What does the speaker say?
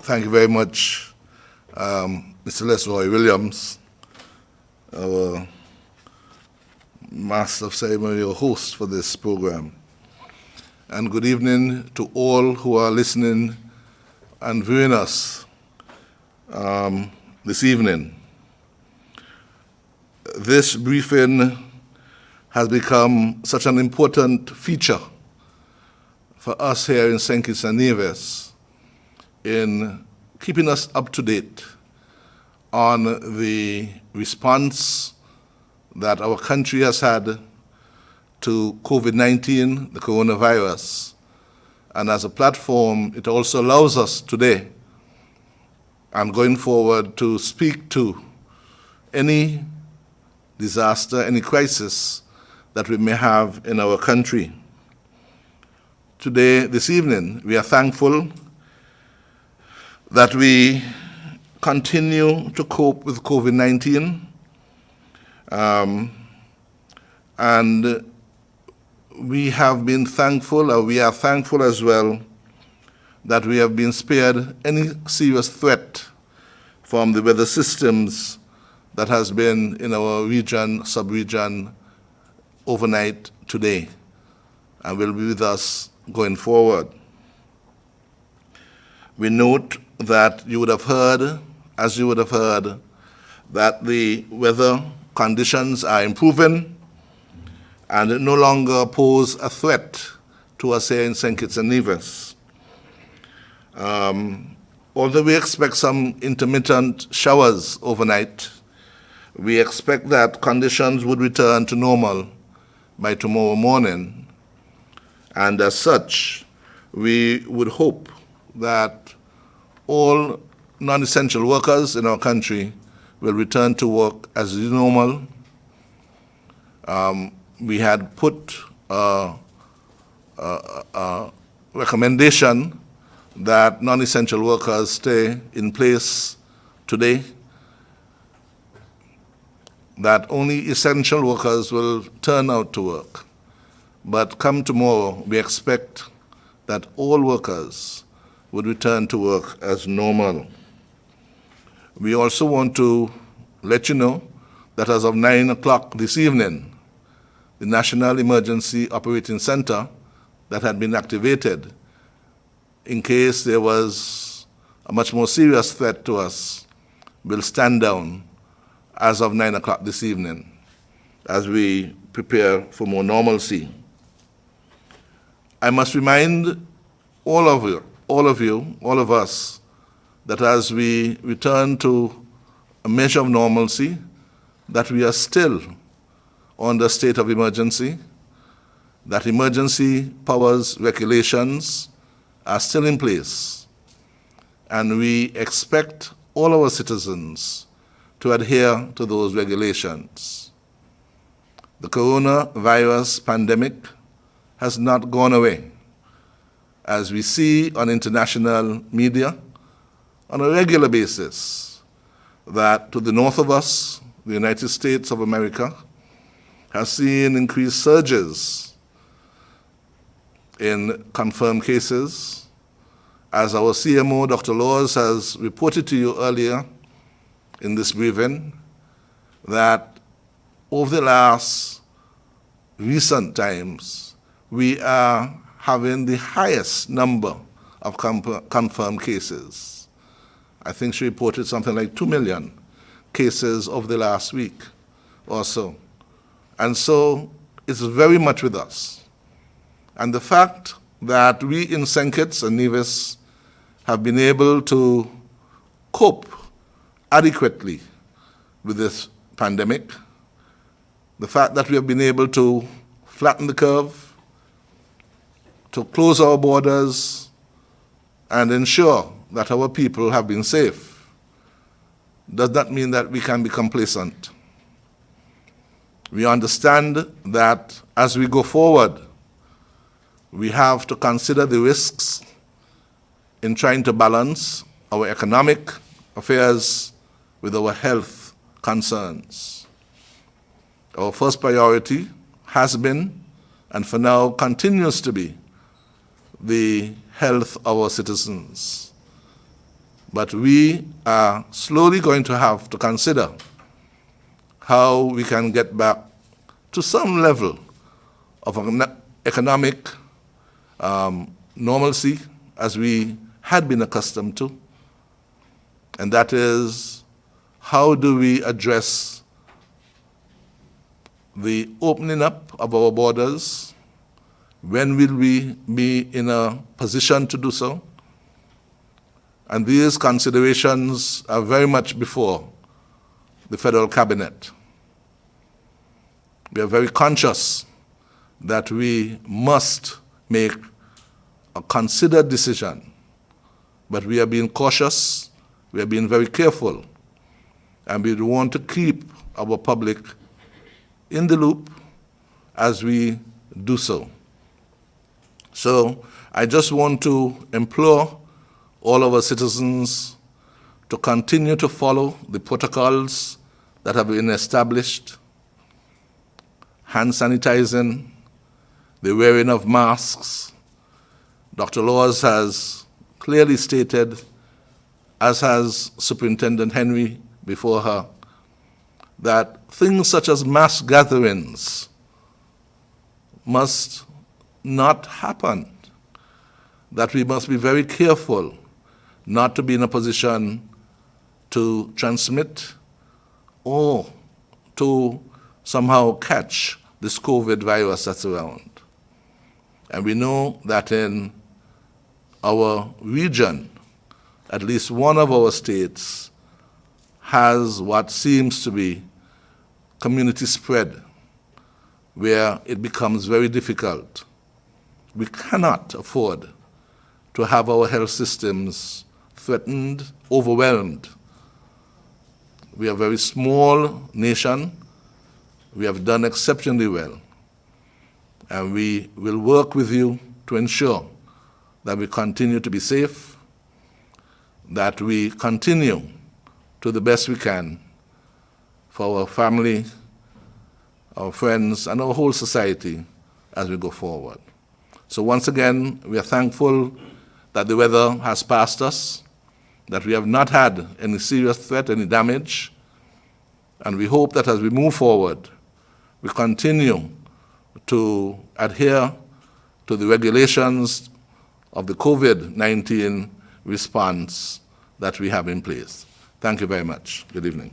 Thank you very much, Mr. Lesroy Williams, our Master of Ceremony or host for this program. And good evening to all who are listening and viewing us this evening. This briefing has become such an important feature for us here in St. Kitts and Nevis in keeping us up to date on the response that our country has had to COVID-19, the coronavirus. And as a platform, it also allows us today and going forward to speak to any disaster, any crisis that we may have in our country. Today, this evening, we are thankful that we continue to cope with COVID-19, and we have been thankful, or we are thankful as well, that we have been spared any serious threat from the weather systems that has been in our region, sub-region, overnight today, and will be with us going forward. We note that you would have heard, as you would have heard, that the weather conditions are improving and no longer pose a threat to us here in St. Kitts and Nevis. Although we expect some intermittent showers overnight, we expect that conditions would return to normal by tomorrow morning. And as such, we would hope that all non-essential workers in our country will return to work as normal. We had put a recommendation that non-essential workers stay in place today, that only essential workers will turn out to work. But come tomorrow, we expect that all workers would return to work as normal. We also want to let you know that as of 9 o'clock this evening, the National Emergency Operating Center that had been activated in case there was a much more serious threat to us will stand down as of 9 o'clock this evening as we prepare for more normalcy. I must remind all of us, that as we return to a measure of normalcy, that we are still under a state of emergency, that emergency powers regulations are still in place, and we expect all our citizens to adhere to those regulations. The coronavirus pandemic has not gone away, as we see on international media on a regular basis that to the north of us, the United States of America, has seen increased surges in confirmed cases. As our CMO, Dr. Laws, has reported to you earlier in this briefing, that over the last recent times, we are having the highest number of confirmed cases. I think she reported something like 2 million cases over the last week or so. And so it's very much with us. And the fact that we in St. Kitts and Nevis have been able to cope adequately with this pandemic, the fact that we have been able to flatten the curve, to close our borders and ensure that our people have been safe, does not mean that we can be complacent. We understand that as we go forward, we have to consider the risks in trying to balance our economic affairs with our health concerns. Our first priority has been, and for now continues to be, the health of our citizens. But we are slowly going to have to consider how we can get back to some level of economic normalcy as we had been accustomed to. And that is, how do we address the opening up of our borders? When will we be in a position to do so? And these considerations are very much before the federal cabinet. We are very conscious that we must make a considered decision, but we are being cautious, we are being very careful, and we want to keep our public in the loop as we do so. So I just want to implore all of our citizens to continue to follow the protocols that have been established: hand sanitizing, the wearing of masks. Dr. Laws has clearly stated, as has Superintendent Henry before her, that things such as mass gatherings must not happen, that we must be very careful not to be in a position to transmit or to somehow catch this COVID virus that's around. And we know that in our region, at least one of our states has what seems to be community spread, where it becomes very difficult. We cannot afford to have our health systems threatened, overwhelmed. We are a very small nation. We have done exceptionally well. And we will work with you to ensure that we continue to be safe, that we continue to the best we can for our family, our friends, and our whole society as we go forward. So once again, we are thankful that the weather has passed us, that we have not had any serious threat, any damage, and we hope that as we move forward, we continue to adhere to the regulations of the COVID-19 response that we have in place. Thank you very much. Good evening.